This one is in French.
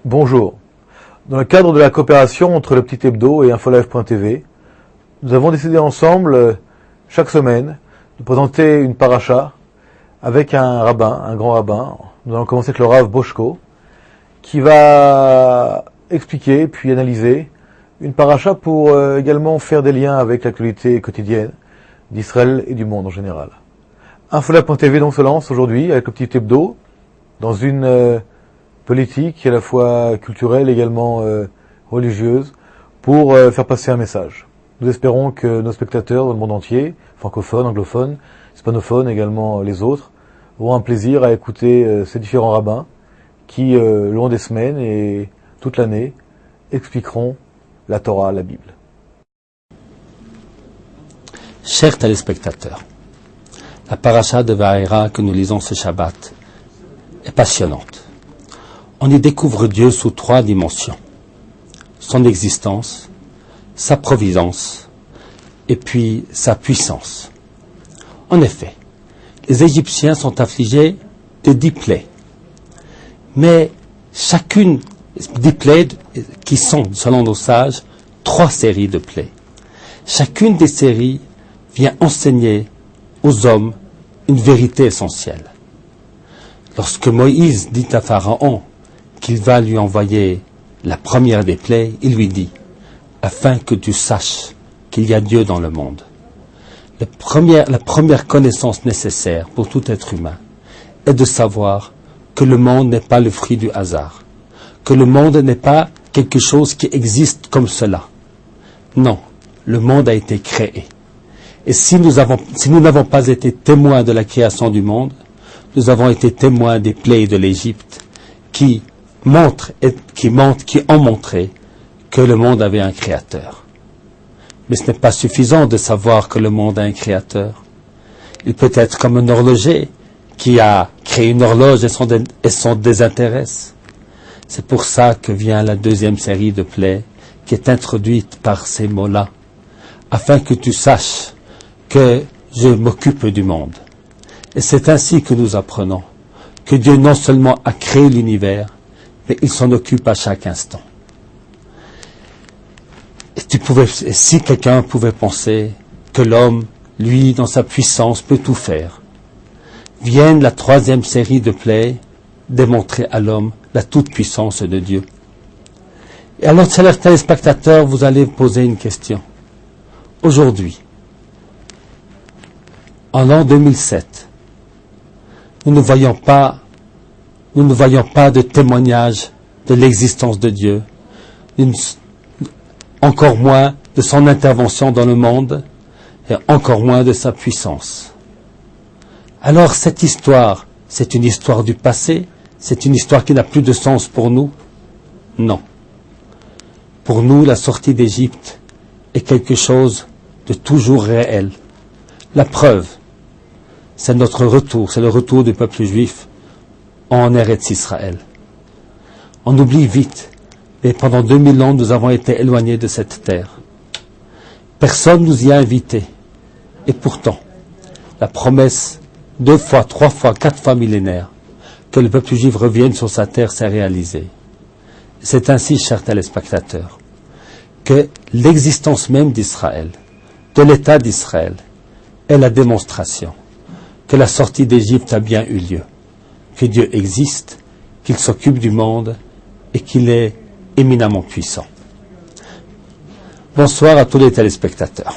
Bonjour. Dans le cadre de la coopération entre le Petit Hebdo et Infolive.tv, nous avons décidé ensemble, chaque semaine, de présenter une paracha avec un rabbin, un grand rabbin. Nous allons commencer avec le Rav Boshko, qui va expliquer puis analyser une paracha pour également faire des liens avec l'actualité quotidienne d'Israël et du monde en général. Infolive.tv donc se lance aujourd'hui avec le Petit Hebdo dans une politique à la fois culturelle et également religieuse pour faire passer un message. Nous espérons que nos spectateurs dans le monde entier, francophones, anglophones, hispanophones, également les autres, auront un plaisir à écouter ces différents rabbins qui, le long des semaines et toute l'année, expliqueront la Torah, la Bible. Chers téléspectateurs, la paracha de Va'era que nous lisons ce Shabbat est passionnante. On y découvre Dieu sous 3 dimensions. Son existence, sa providence et puis sa puissance. En effet, les Égyptiens sont affligés de 10 plaies. Mais chacune, 10 plaies qui sont, selon nos sages, 3 séries de plaies. Chacune des séries vient enseigner aux hommes une vérité essentielle. Lorsque Moïse dit à Pharaon qu'il va lui envoyer la première des plaies, il lui dit « afin que tu saches qu'il y a Dieu dans le monde ». La première connaissance nécessaire pour tout être humain est de savoir que le monde n'est pas le fruit du hasard, que le monde n'est pas quelque chose qui existe comme cela. Non, le monde a été créé. Et si nous n'avons pas été témoins de la création du monde, nous avons été témoins des plaies de l'Égypte qui ont montré que le monde avait un créateur. Mais ce n'est pas suffisant de savoir que le monde a un créateur. Il peut être comme un horloger qui a créé une horloge et s'en désintéresse. C'est pour ça que vient la 2e série de plaies qui est introduite par ces mots-là, afin que tu saches que je m'occupe du monde. Et c'est ainsi que nous apprenons que Dieu non seulement a créé l'univers, mais il s'en occupe à chaque instant. Et si quelqu'un pouvait penser que l'homme, lui, dans sa puissance, peut tout faire, vienne la 3e série de plaies démontrer à l'homme la toute-puissance de Dieu. Et alors, chers téléspectateurs, vous allez poser une question. Aujourd'hui, en l'an 2007, nous ne voyons pas de témoignage de l'existence de Dieu, encore moins de son intervention dans le monde, et encore moins de sa puissance. Alors cette histoire, c'est une histoire du passé, c'est une histoire qui n'a plus de sens pour nous? Non. Pour nous, la sortie d'Égypte est quelque chose de toujours réel. La preuve, c'est notre retour, c'est le retour du peuple juif en Eretz Israël. On oublie vite, mais pendant 2000 ans, nous avons été éloignés de cette terre. Personne nous y a invités. Et pourtant, la promesse 2 fois, 3 fois, 4 fois millénaire que le peuple juif revienne sur sa terre s'est réalisée. C'est ainsi, chers téléspectateurs, que l'existence même d'Israël, de l'État d'Israël, est la démonstration que la sortie d'Égypte a bien eu lieu, que Dieu existe, qu'il s'occupe du monde et qu'il est éminemment puissant. Bonsoir à tous les téléspectateurs.